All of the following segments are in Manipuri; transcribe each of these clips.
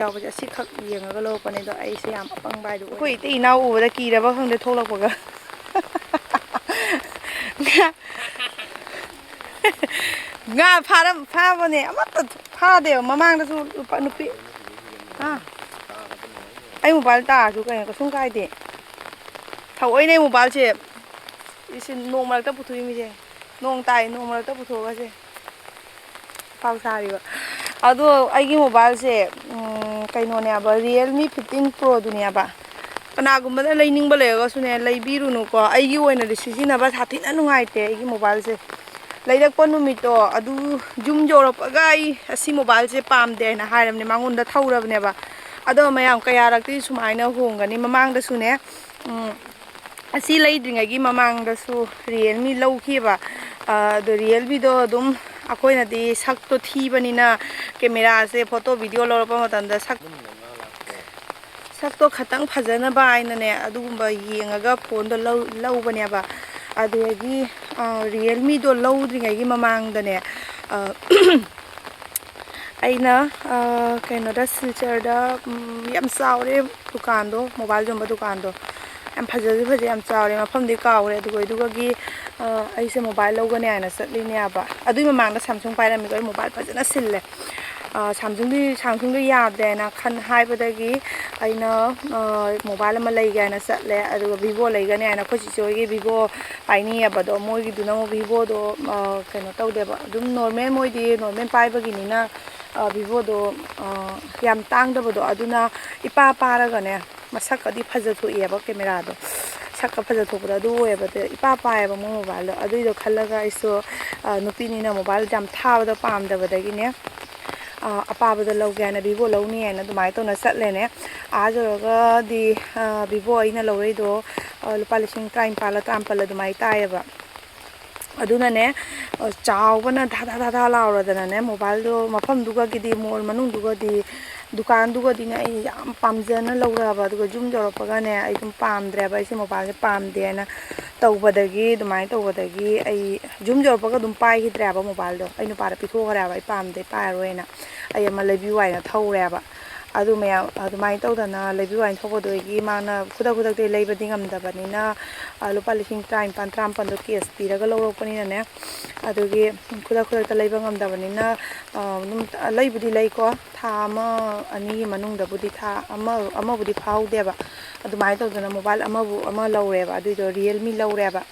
ꯌꯥꯎꯕꯁꯦ ꯑꯁꯤꯈꯛ ꯌꯦꯡꯉꯒ ꯂꯧꯔꯛꯄꯅꯦ ꯑꯗꯣ ꯑꯩꯁꯦ ꯌꯥꯝ ꯑꯄꯪꯕ ꯍꯥꯏꯗꯣ ꯑꯩꯈꯣꯏ ꯏꯇꯩ ꯏꯅꯥꯎ ꯎꯕꯗ ꯀꯤꯔꯕ ꯈꯪꯗꯦ ꯊꯣꯛꯂꯛꯄꯒ ꯉꯥ ꯐꯥꯕꯅꯦ ꯑꯃꯠꯇ ꯐꯥꯗꯦꯕ ꯃꯃꯥꯡꯗꯁꯨ ꯅꯨꯄꯤ ꯑꯩ ꯃꯣꯕꯥꯏꯜ ꯇꯥꯔꯁꯨ ꯀꯩꯅꯣ ꯀꯩꯁꯨꯝ ꯀꯥꯏꯗꯦ ꯊꯑꯣꯏꯅꯦ ꯃꯣꯕꯥꯏꯜꯁꯦ ꯅꯣꯡ ꯃꯔꯛꯇ ꯄꯨꯊꯣꯛꯏꯃꯤꯁꯦ ꯅꯣꯡ ꯇꯥꯏ ꯅꯣꯡ ꯃꯔꯛꯇ ꯄꯨꯊꯣꯛꯑꯒꯁꯦ ꯐꯥꯎ ꯁꯥꯔꯤꯕ ꯑꯗꯣ ꯑꯩꯒꯤ ꯃꯣꯕꯥꯏꯜꯁꯦ ꯀꯩꯅꯣꯅꯦꯕ Realme 15 Pro ꯗꯨꯅꯦꯕ ꯀꯅꯥꯒꯨꯝꯕꯗ ꯂꯩꯅꯤꯡꯕ ꯂꯩꯔꯒꯁꯨꯅꯦ ꯂꯩꯕꯤꯔꯨꯅꯨꯀꯣ ꯑꯩꯒꯤ ꯑꯣꯏꯅꯗꯤ ꯁꯤꯖꯤꯟꯅꯕ ꯁꯥꯊꯤꯅ ꯅꯨꯡꯉꯥꯏꯇꯦ ꯑꯩꯒꯤ ꯃꯣꯕꯥꯏꯜꯁꯦ ꯂꯩꯔꯛꯄ ꯅꯨꯃꯤꯠꯇꯣ ꯑꯗꯨ ꯌꯨꯝ ꯌꯧꯔꯛꯄꯒ ꯑꯩ ꯑꯁꯤ ꯃꯣꯕꯥꯏꯜꯁꯦ ꯄꯥꯝꯗꯦ ꯍꯥꯏꯅ ꯍꯥꯏꯔꯕꯅꯦ ꯃꯉꯣꯟꯗ ꯊꯧꯔꯕꯅꯦꯕ ꯑꯗꯣ ꯃꯌꯥꯝ ꯀꯌꯥꯔꯛꯇꯤ ꯁꯨꯃꯥꯏꯅ ꯍꯣꯡꯒꯅꯤ ꯃꯃꯥꯡꯗꯁꯨꯅꯦ ꯑꯁꯤ ꯂꯩꯗ꯭ꯔꯤꯉꯩꯒꯤ ꯃꯃꯥꯡꯗꯁꯨ Realme ꯂꯧꯈꯤꯕ ꯑꯗꯣ Realmeꯗꯣ ꯑꯗꯨꯝ ꯑꯩꯈꯣꯏꯅꯗꯤ ꯁꯛꯇꯣ ꯊꯤꯕꯅꯤꯅ ꯀꯦꯃꯦꯔꯥꯁꯦ ꯐꯣꯇꯣ ꯚꯤꯗꯤꯑꯣ ꯂꯧꯔꯛꯄ ꯃꯇꯝꯗ ꯁꯛꯇꯣ ꯈꯇꯪ ꯐꯖꯅꯕ ꯍꯥꯏꯅꯅꯦ ꯑꯗꯨꯒꯨꯝꯕ ꯌꯦꯡꯉꯒ ꯐꯣꯟꯗꯣ ꯂꯧꯕꯅꯦꯕ ꯑꯗꯨꯗꯒꯤ Realmeꯗꯣ ꯂꯧꯗ꯭ꯔꯤꯉꯩꯒꯤ ꯃꯃꯥꯡꯗꯅꯦ ꯑꯩꯅ ꯀꯩꯅꯣꯗ ꯁꯤꯜꯆꯔꯗ ꯌꯥꯝ ꯆꯥꯎꯔꯦ ꯗꯨꯀꯥꯟꯗꯣ ꯃꯣꯕꯥꯏꯜ ꯌꯣꯟꯕ ꯗꯨꯀꯥꯟꯗꯣ ꯌꯥꯝ ꯐꯖꯩ ꯌꯥꯝ ꯆꯥꯎꯔꯦ ꯃꯐꯝꯗꯤ ꯀꯥꯎꯔꯦ ꯑꯗꯨꯒꯤ ꯑꯩꯁꯦ ꯃꯣꯕꯥꯏꯜ ꯂꯧꯒꯅꯤ ꯍꯥꯏꯅ ꯆꯠꯂꯤꯅꯦꯕ ꯑꯗꯨꯏ ꯃꯃꯥꯡꯗ Samsung ꯄꯥꯏꯔꯝꯃꯤꯗꯣ ꯑꯩ ꯃꯣꯕꯥꯏꯜ ꯐꯖꯅ ꯁꯤꯜꯂꯦ Samsungꯗꯣ ꯌꯥꯗꯦꯅ ꯍꯥꯏꯕꯗꯒꯤ ꯑꯩꯅ ꯃꯣꯕꯥꯏꯜ ꯑꯃ ꯂꯩꯒꯦ ꯍꯥꯏꯅ ꯆꯠꯂꯦ ꯑꯗꯨꯒ Vivo ꯂꯩꯒꯅꯤ ꯍꯥꯏꯅ ꯑꯩꯈꯣꯏ ꯆꯤꯆꯦ ꯍꯣꯏꯒꯤ Vivo ꯄꯥꯏꯅꯤꯡꯉꯦꯕꯗꯣ ꯃꯣꯏꯒꯤꯗꯨꯅ Vivoꯗꯣ ꯀꯩꯅꯣ ꯇꯧꯗꯦꯕ ꯑꯗꯨꯝ ꯅꯣꯔꯃꯦꯜ ꯃꯣꯏꯗꯤ ꯅꯣꯔꯃꯦꯜ ꯄꯥꯏꯕꯒꯤꯅꯤꯅ Vivoꯗꯣ ꯌꯥꯝ ꯇꯥꯡꯗꯕꯗꯣ ꯑꯗꯨꯅ ꯄꯥꯔꯒꯅꯦ ꯃꯁꯛꯀꯗꯤ ꯐꯖꯊꯣꯛꯑꯦꯕ ꯀꯦꯃꯦꯔꯥꯗꯣ ꯁꯛꯀ ꯐꯖꯊꯣꯛꯄꯗꯣ ꯑꯗꯨ ꯑꯣꯏꯌꯦꯕ ꯄꯥꯏꯌꯦꯕ ꯃꯣꯏ ꯃꯣꯕꯥꯏꯜꯗꯣ ꯑꯗꯨꯏꯗꯣ ꯈꯜꯂꯒ ꯑꯩꯁꯨ ꯅꯨꯄꯤꯅꯤꯅ ꯃꯣꯕꯥꯏꯜ ꯌꯥꯝ ꯊꯥꯕꯗꯣ ꯄꯥꯝꯗꯕꯗꯒꯤꯅꯦ ꯑꯄꯥꯕꯗ ꯂꯧꯒꯦ ꯍꯥꯏꯅ Vivo ꯂꯧꯅꯤ ꯍꯥꯏꯅ ꯑꯗꯨꯃꯥꯏꯅ ꯇꯧꯅ ꯆꯠꯂꯦꯅꯦ ꯌꯧꯔꯒꯗꯤ Vivo ꯑꯩꯅ ꯂꯧꯔꯛꯏꯗꯣ ꯂꯨꯄꯥ 19,000 ꯑꯗꯨꯃꯥꯏꯅ ꯇꯥꯏꯌꯦꯕ ꯑꯗꯨꯅꯅꯦ ꯆꯥꯎꯕꯅ ꯙꯥ ꯂꯥꯎꯔꯗꯅꯅꯦ ꯃꯣꯕꯥꯏꯜꯗꯣ ꯃꯐꯝꯗꯨꯒꯗꯤ ꯃꯣꯜ ꯃꯅꯨꯡꯗꯨꯒꯗꯤ ꯗꯨꯀꯥꯟꯗꯨꯒꯗꯤꯅꯦ ꯑꯩ ꯌꯥꯝ ꯄꯥꯝꯖꯅ ꯂꯧꯔꯛꯑꯕ ꯑꯗꯨꯒ ꯌꯨꯝ ꯌꯧꯔꯛꯄꯒꯅꯦ ꯑꯩ ꯑꯗꯨꯝ ꯄꯥꯝꯗ꯭ꯔꯦꯕ ꯑꯩꯁꯦ ꯃꯣꯕꯥꯏꯜꯁꯦ ꯄꯥꯝꯗꯦ ꯍꯥꯏꯅ ꯑꯗꯨꯃꯥꯏꯅ ꯇꯧꯕꯗꯒꯤ ꯑꯩ ꯌꯨꯝ ꯌꯧꯔꯛꯄꯒ ꯑꯗꯨꯝ ꯄꯥꯏꯈꯤꯗ꯭ꯔꯦꯕ ꯃꯣꯕꯥꯏꯜꯗꯣ ꯑꯩ ꯅꯨꯄꯥꯗ ꯄꯤꯊꯣꯛꯈ꯭ꯔꯦꯕ ꯑꯩ ꯄꯥꯝꯗꯦ ꯄꯥꯏꯔꯣꯏꯅ ꯑꯩ ꯑꯃ ꯂꯩꯕꯤꯌꯨ ꯍꯥꯏꯅ ꯊꯧꯔꯦꯕ ꯑꯗꯨ ꯃꯌꯥꯝ ꯑꯗꯨꯃꯥꯏꯅ ꯇꯧꯗꯅ ꯂꯩꯕꯤꯌꯨ ꯍꯥꯏꯅ ꯊꯧꯕꯗꯒꯤ ꯃꯥꯅ ꯈꯨꯗꯛꯇꯒꯤ ꯂꯩꯕꯗꯤ ꯉꯝꯗꯕꯅꯤ나 ꯂꯨꯄꯥ 19,000 ꯀꯦꯁ ꯄꯤꯔꯒ ꯂꯧꯔꯛꯄꯅꯤꯅꯅꯦ ꯑꯗꯨꯒꯤ ꯈꯨꯗꯛꯇ ꯂꯩꯕ ꯉꯝꯗꯕꯅꯤꯅ ꯑꯗꯨꯝ ꯂꯩꯕꯨꯗꯤ ꯂꯩꯀꯣ ꯊꯥ ꯑꯃ ꯑꯅꯤꯒꯤ ꯃꯅꯨꯡꯗꯕꯨꯗꯤ ꯊꯥ ꯑꯃꯕꯨꯗꯤ ꯐꯥꯎꯗꯦꯕ ꯑꯗꯨꯃꯥꯏꯅ ꯇꯧꯗꯅ ꯃꯣꯕꯥꯏꯜ ꯑꯃ ꯂꯧꯔꯦꯕ ꯑꯗꯨꯏꯗꯣ Realme ꯂꯧꯔꯦꯕ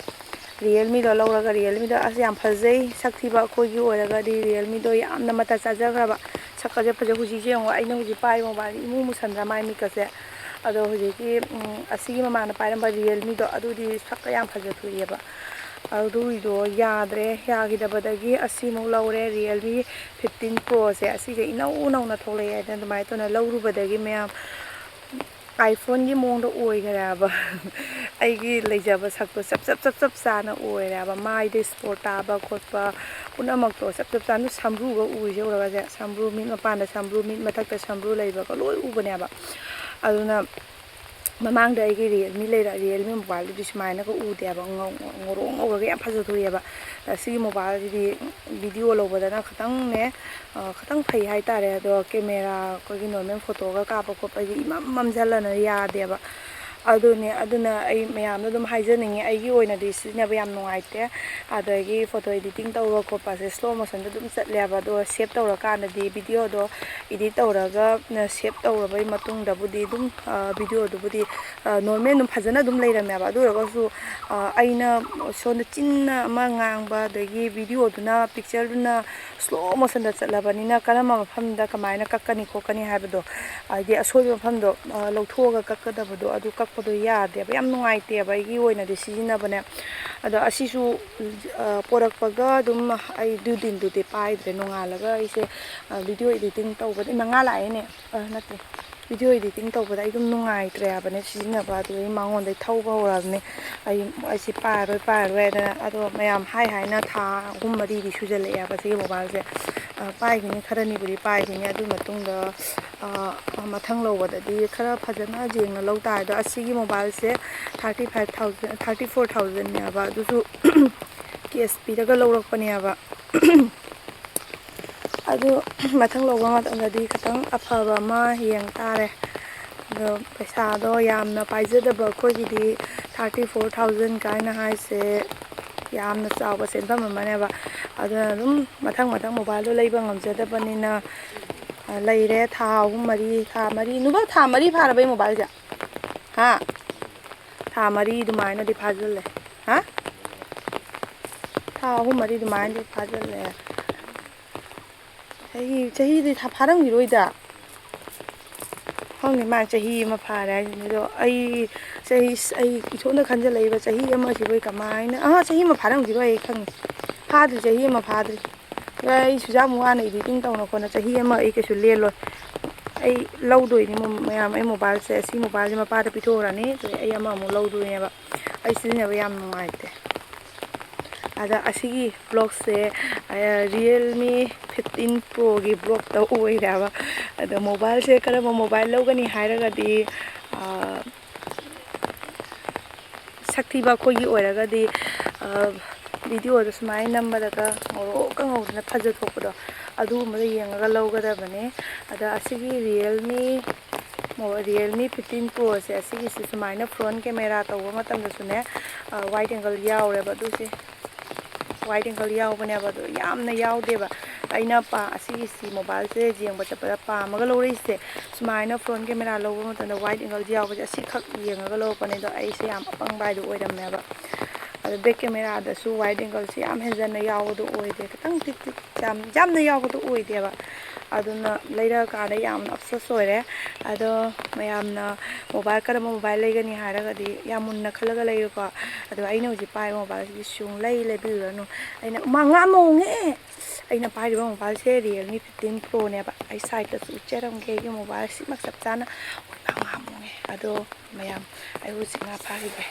Realmeꯗꯣ ꯂꯧꯔꯒ Realmeꯗꯣ ꯑꯁ ꯌꯥꯝ ꯐꯖꯩ ꯁꯛꯊꯤꯕ ꯑꯩꯈꯣꯏꯒꯤ ꯑꯣꯏꯔꯒꯗꯤ Realmeꯗꯣ ꯌꯥꯝꯅ ꯃꯇꯠ ꯆꯥꯖꯈ꯭ꯔꯕ ꯁꯛꯀꯁꯦ ꯐꯖꯩ ꯍꯧꯖꯤꯛꯁꯦ ꯌꯦꯡꯉꯣ ꯑꯩꯅ ꯍꯧꯖꯤꯛ ꯄꯥꯏꯕ ꯃꯣꯕꯥꯏꯜꯁꯦ ꯏꯃꯨ ꯃꯨꯁꯟꯗ꯭ꯔ ꯃꯥꯏ ꯃꯤꯠꯀꯁꯦ ꯑꯗꯣ ꯍꯧꯖꯤꯛꯀꯤ ꯑꯁꯤꯒꯤ ꯃꯃꯥꯡꯗ ꯄꯥꯏꯔꯝꯕ Realmeꯗꯣ ꯑꯗꯨꯗꯤ ꯁꯛꯀ ꯌꯥꯝ ꯐꯖꯊꯣꯛꯑꯦꯕ ꯑꯗꯨꯒꯤꯗꯣ ꯌꯥꯈꯤꯗꯕꯗꯒꯤ ꯑꯁꯤꯃꯨꯛ ꯂꯧꯔꯦ Realme 15 Proꯁꯦ ꯑꯁꯤꯁꯦ ꯏꯅꯧ ꯅꯧꯅ ꯊꯣꯛꯂꯛꯑꯦ ꯍꯥꯏꯗꯅ ꯑꯗꯨꯃꯥꯏꯅ ꯇꯧꯅ ꯂꯧꯔꯨꯕꯗꯒꯤ ꯃꯌꯥꯝ iPhoneꯒꯤ ꯃꯑꯣꯡꯗ ꯑꯣꯏꯈꯔꯦꯕ ꯑꯩꯒꯤ ꯂꯩꯖꯕ ꯁꯛꯇꯣ ꯆꯞ ꯆꯥꯅ ꯑꯣꯏꯔꯦꯕ ꯃꯥꯏꯗ ꯏꯁꯄꯣꯔꯠ ꯇꯥꯕ ꯈꯣꯠꯄ ꯄꯨꯝꯅꯃꯛꯇꯣ ꯆꯞ ꯆꯥꯅ ꯁꯝꯕ꯭ꯔꯨꯒ ꯎꯔꯤꯁꯦ ꯎꯔꯒꯁꯦ ꯁꯝꯕ꯭ꯔꯨ ꯃꯤꯠ ꯃꯄꯥꯟꯗ ꯁꯝꯕ꯭ꯔꯨ ꯃꯤꯠ ꯃꯊꯛꯇ ꯁꯝꯕ꯭ꯔꯨ ꯂꯩꯕꯒ ꯂꯣꯏ ꯎꯕꯅꯦꯕ ꯑꯗꯨꯅ ꯃꯃꯥꯡꯗ ꯑꯩꯒꯤ Realme ꯃꯣꯕꯥꯏꯜꯗꯨꯗꯤ ꯁꯨꯃꯥꯏꯅꯒ ꯎꯗꯦꯕ ꯉꯧꯔꯣꯛ ꯉꯧꯔꯒ ꯌꯥꯝ ꯐꯖꯊꯣꯛꯑꯦꯕ ꯁꯤꯒꯤ ꯃꯣꯕꯥꯏꯜꯁꯤꯗꯤ ꯚꯤꯗꯤꯑꯣ ꯂꯧꯕꯗꯅ ꯈꯇꯪ ꯐꯩ ꯍꯥꯏꯇꯥꯔꯦ ꯑꯗꯣ ꯀꯦꯃꯦꯔꯥ ꯑꯩꯈꯣꯏꯒꯤ ꯅꯣꯔꯃꯦꯜ ꯐꯣꯇꯣꯒ ꯀꯥꯞꯄ ꯈꯣꯠꯄꯗꯤ ꯏꯃꯝ ꯃꯝꯖꯜꯂꯅ ꯌꯥꯗꯦꯕ ꯑꯗꯨꯅ ꯑꯩ ꯃꯌꯥꯝꯅ ꯑꯗꯨꯝ ꯍꯥꯏꯖꯅꯤꯡꯉꯤ ꯑꯩꯒꯤ ꯑꯣꯏꯅꯗꯤ ꯁꯤꯖꯤꯟꯅꯕ ꯌꯥꯝ ꯅꯨꯡꯉꯥꯏꯇꯦ ꯑꯗꯒꯤ ꯐꯣꯇꯣ ꯏꯗꯤꯇꯤꯡ ꯇꯧꯕ ꯈꯣꯠꯄꯁꯦ ꯁ꯭ꯂꯣ ꯃꯣꯁꯟꯗ ꯑꯗꯨꯝ ꯆꯠꯂꯦꯕ ꯑꯗꯣ ꯁꯦꯞ ꯇꯧꯔꯀꯥꯟꯗꯗꯤ ꯚꯤꯗꯤꯑꯣꯗꯣ ꯏꯗꯤꯠ ꯇꯧꯔꯒ ꯁꯦꯞ ꯇꯧꯔꯕꯩ ꯃꯇꯨꯡꯗꯕꯨꯗꯤ ꯑꯗꯨꯝ ꯚꯤꯗꯤꯑꯣꯗꯨꯕꯨꯗꯤ ꯅꯣꯔꯃꯦꯜ ꯑꯗꯨꯝ ꯐꯖꯅ ꯑꯗꯨꯝ ꯂꯩꯔꯝꯃꯦꯕ ꯑꯗꯨ ꯑꯣꯏꯔꯒꯁꯨ ꯑꯩꯅ ꯁꯣꯝꯗ ꯆꯤꯟꯅ ꯑꯃ ꯉꯥꯡꯕ ꯑꯗꯒꯤ ꯚꯤꯗꯤꯑꯣꯗꯨꯅ ꯄꯤꯛꯆꯔꯗꯨꯅ ꯁ꯭ꯂꯣ ꯃꯣꯁꯟꯗ ꯆꯠꯂꯕꯅꯤꯅ ꯀꯔꯝꯕ ꯃꯐꯝꯗ ꯀꯃꯥꯏꯅ ꯀꯛꯀꯅꯤ ꯈꯣꯠꯀꯅꯤ ꯍꯥꯏꯕꯗꯣ ꯍꯥꯏꯗꯤ ꯑꯁꯣꯏꯕ ꯃꯐꯝꯗꯣ ꯂꯧꯊꯣꯛꯑꯒ ꯀꯛꯀꯗꯕꯗꯣ ꯑꯗꯨ ꯀꯛꯄꯗꯣ ꯌꯥꯗꯦꯕ ꯌꯥꯝ ꯅꯨꯡꯉꯥꯏꯇꯦꯕ ꯑꯩꯒꯤ ꯑꯣꯏꯅꯗꯤ ꯁꯤꯖꯤꯟꯅꯕꯅꯦ ꯑꯗꯣ ꯑꯁꯤꯁꯨ ꯄꯣꯔꯛꯄꯒ ꯑꯗꯨꯝ ꯑꯩ ꯗꯨꯗꯤ ꯄꯥꯏꯗ꯭ꯔꯦ ꯅꯣꯡꯉꯥꯜꯂꯒ ꯑꯩꯁꯦ ꯚꯤꯗꯤꯑꯣ ꯏꯗꯤꯇꯤꯡ ꯇꯧꯕꯗ ꯃꯉꯥ ꯂꯥꯛꯑꯦꯅꯦ ꯅꯠꯇꯦ ꯚꯤꯗꯤꯑꯣ ꯏꯗꯤꯇꯤꯡ ꯇꯧꯕꯗ ꯑꯩ ꯑꯗꯨꯝ ꯅꯨꯡꯉꯥꯏꯇ꯭ꯔꯦ ꯍꯥꯏꯕꯅꯦ ꯁꯤꯖꯤꯟꯅꯕ ꯑꯗꯨꯗꯒꯤ ꯃꯉꯣꯟꯗꯒꯤ ꯊꯧꯕ ꯍꯧꯔꯕꯅꯦ ꯑꯩꯁꯤ ꯄꯥꯏꯔꯔꯣꯏ ꯑꯗꯨꯅ ꯑꯗꯣ ꯃꯌꯥꯝ ꯍꯥꯏꯅ ꯊꯥ 3-4ꯗꯤ ꯁꯨꯖꯜꯂꯛꯑꯦꯕ ꯁꯤꯒꯤ ꯃꯣꯕꯥꯏꯜꯁꯦ ꯄꯥꯏꯈꯤꯅꯤ ꯈꯔꯅꯤꯕꯨꯗꯤ ꯄꯥꯏꯈꯤꯅꯤ ꯑꯗꯨꯒꯤ ꯃꯇꯨꯡꯗ ꯃꯊꯪ ꯂꯧꯕꯗꯗꯤ ꯈꯔ ꯐꯖꯅ ꯌꯦꯡꯅ ꯂꯧ ꯇꯥꯔꯦ ꯑꯗꯣ ꯑꯁꯤꯒꯤ ꯃꯣꯕꯥꯏꯜꯁꯦ 34,000ꯅꯦꯕ ꯑꯗꯨꯁꯨ ꯀꯦꯁ ꯄꯤꯔꯒ ꯂꯧꯔꯛꯄꯅꯦꯕ ꯑꯗꯨ ꯃꯊꯪ ꯂꯧꯕ ꯃꯇꯝꯗꯗꯤ ꯈꯤꯇꯪ ꯑꯐꯕ ꯑꯃ ꯌꯦꯡ ꯇꯥꯔꯦ ꯑꯗꯣ ꯄꯩꯁꯥꯗꯣ ꯌꯥꯝꯅ ꯄꯥꯏꯖꯗꯕ ꯑꯩꯈꯣꯏꯒꯤꯗꯤ 34,000 ꯀꯥꯏꯅ ꯍꯥꯏꯁꯦ ꯌꯥꯝꯅ ꯆꯥꯎꯕ ꯁꯦꯟꯐꯝ ꯑꯃꯅꯦꯕ ꯑꯗꯨꯅ ꯑꯗꯨꯝ ꯃꯊꯪ ꯃꯣꯕꯥꯏꯜꯗꯣ ꯂꯩꯕ ꯉꯝꯖꯗꯕꯅꯤꯅ ꯂꯩꯔꯦ ꯊꯥ 3 4 ꯊꯥ 4 ꯅꯨꯕ ꯊꯥ 4 ꯐꯥꯔꯕꯩ ꯃꯣꯕꯥꯏꯜꯁꯦ ꯍꯥ ꯊꯥ 4 ꯑꯗꯨꯃꯥꯏꯅꯗꯤ ꯐꯥꯖꯤꯜꯂꯦ ꯍꯥ ꯊꯥ 3 4 ꯑꯗꯨꯃꯥꯏꯅꯗꯤ ꯐꯥꯖꯤꯜꯂꯦ ꯆꯍꯤꯗꯤ ꯐꯥꯔꯝꯈꯤꯔꯣꯏꯗ ꯈꯪꯗꯦ ꯃꯥ ꯆꯍꯤ ꯑꯃ ꯐꯥꯔꯦ ꯍꯥꯏꯁꯤꯅꯤ ꯑꯗꯣ ꯑꯩ ꯏꯊꯣꯛꯅ ꯈꯟꯖꯤꯜꯂꯛꯏꯕ ꯆꯍꯤ ꯑꯃꯁꯤꯕꯨ ꯀꯃꯥꯏꯅ ꯆꯍꯤ ꯑꯃ ꯐꯥꯔꯝꯈꯤꯔꯣꯏ ꯑꯩ ꯈꯪꯉꯤ ꯐꯥꯗ꯭ꯔꯤ ꯆꯍꯤ ꯑꯃ ꯐꯥꯗ꯭ꯔꯤ ꯑꯩ ꯁꯨꯖꯥꯝ ꯋꯥꯅ ꯏꯗꯤꯇꯤꯡ ꯇꯧꯅ ꯈꯣꯠꯅ ꯆꯍꯤ ꯑꯃ ꯑꯩ ꯀꯩꯁꯨ ꯂꯦꯜꯂꯣꯏ ꯑꯩ ꯂꯧꯗꯣꯏꯅꯤ ꯃꯌꯥꯝ ꯑꯩ ꯃꯣꯕꯥꯏꯜꯁꯦ ꯑꯁꯤ ꯃꯣꯕꯥꯏꯜꯁꯦ ꯃꯄꯥꯗ ꯄꯤꯊꯣꯛꯎꯔꯅꯤ ꯑꯗꯨ ꯑꯩ ꯑꯃꯃꯨꯛ ꯂꯧꯗꯣꯏꯅꯦꯕ ꯑꯩ ꯁꯤꯖꯤꯟꯅꯕ ꯌꯥꯝ ꯅꯨꯡꯉꯥꯏꯇꯦ ꯑꯗ ꯑꯁꯤꯒꯤ ꯕ꯭ꯂꯣꯛꯁꯦ Realme 15 Proꯒꯤ ꯕ꯭ꯂꯣꯛꯇ ꯑꯣꯏꯔꯦꯕ ꯑꯗꯣ ꯃꯣꯕꯥꯏꯜꯁꯦ ꯀꯔꯝꯕ ꯃꯣꯕꯥꯏꯜ ꯂꯧꯒꯅꯤ ꯍꯥꯏꯔꯒꯗꯤ ꯁꯛ ꯊꯤꯕ ꯑꯩꯈꯣꯏꯒꯤ ꯑꯣꯏꯔꯒꯗꯤ ꯚꯤꯗꯤꯑꯣꯗ ꯁꯨꯃꯥꯏꯅ ꯅꯝꯕꯗꯒ ꯉꯧꯔꯣꯛꯀ ꯉꯧꯗꯅ ꯐꯖꯊꯣꯛꯄꯗꯣ ꯑꯗꯨꯒꯨꯝꯕꯗ ꯌꯦꯡꯉꯒ ꯂꯧꯒꯗꯕꯅꯦ ꯑꯗ ꯑꯁꯤꯒꯤ Realme 15 Proꯁꯦ ꯑꯁꯤꯒꯤꯁꯤ ꯁꯨꯃꯥꯏꯅ ꯐ꯭ꯔꯟ ꯀꯦꯃꯦꯔꯥ ꯇꯧꯕ ꯃꯇꯝꯗꯁꯨꯅꯦ ꯋꯥꯏꯠ ꯑꯦꯡꯒꯜ ꯌꯥꯎꯔꯦꯕ ꯑꯗꯨꯁꯦ ꯋꯥꯏꯠ ꯑꯦꯡꯒꯜ ꯌꯥꯎꯕꯅꯦꯕ ꯑꯗꯣ ꯌꯥꯝꯅ ꯌꯥꯎꯗꯦꯕ ꯑꯩꯅ ꯑꯁꯤꯒꯤꯁꯤ ꯃꯣꯕꯥꯏꯜꯁꯦ ꯌꯦꯡꯕ ꯆꯠꯄꯗ ꯄꯥꯝꯃꯒ ꯂꯧꯔꯛꯏꯁꯦ ꯁꯨꯃꯥꯏꯅ ꯐ꯭ꯔꯟ ꯀꯦꯃꯦꯔꯥ ꯂꯧꯕ ꯃꯇꯝꯗ ꯋꯥꯏꯠ ꯑꯦꯡꯒꯜ ꯌꯥꯎꯕꯁꯦ ꯑꯁꯤꯈꯛ ꯌꯦꯡꯉꯒ ꯂꯧꯔꯛꯄꯅꯦ ꯑꯗꯣ ꯑꯩꯁꯦ ꯌꯥꯝ ꯑꯄꯪꯕ ꯍꯥꯏꯗꯣ ꯑꯣꯏꯔꯝꯃꯦꯕ ꯑꯗꯣ ꯕꯦꯛ ꯀꯦꯃꯦꯔꯥꯗꯁꯨ ꯋꯥꯏꯠ ꯑꯦꯡꯒꯜꯁꯦ ꯌꯥꯝ ꯍꯦꯟꯖꯟꯅ ꯌꯥꯎꯕꯗꯣ ꯑꯣꯏꯗꯦ ꯈꯤꯇꯪ ꯌꯥꯝꯅ ꯌꯥꯎꯕꯗꯣ ꯑꯣꯏꯗꯦꯕ ꯑꯗꯨꯅ ꯂꯩꯔꯛꯑꯀꯥꯟꯗ ꯌꯥꯝꯅ ꯑꯞꯁꯦꯁ ꯑꯣꯏꯔꯦ ꯑꯗꯣ ꯃꯌꯥꯝꯅ ꯀꯔꯝꯕ ꯃꯣꯕꯥꯏꯜ ꯂꯩꯒꯅꯤ ꯍꯥꯏꯔꯒꯗꯤ ꯌꯥꯝ ꯃꯨꯟꯅ ꯈꯜꯂꯒ ꯂꯩꯌꯨꯀꯣ ꯑꯗꯣ ꯑꯩꯅ ꯍꯧꯖꯤꯛ ꯄꯥꯏꯕ ꯃꯣꯕꯥꯏꯜꯁꯤꯗꯤ ꯂꯩꯕꯤꯔꯨꯔꯅꯨ ꯑꯩꯅ ꯑꯩꯅ ꯄꯥꯏꯔꯤꯕ ꯃꯣꯕꯥꯏꯜꯁꯦ Realme 15 Proꯅꯦꯕ ꯑꯩ ꯁꯥꯏꯠꯇꯁꯨ ꯎꯠꯆꯔꯝꯒꯦ ꯑꯩꯒꯤ ꯃꯣꯕꯥꯏꯜꯁꯤꯃꯛ ꯆꯞ ꯆꯥꯅ ꯉꯥꯃꯨꯉꯦ ꯑꯗꯣ ꯃꯌꯥꯝ ꯑꯩ ꯍꯧꯖꯤꯛ ꯉꯥ ꯐꯥꯈꯤꯒꯦ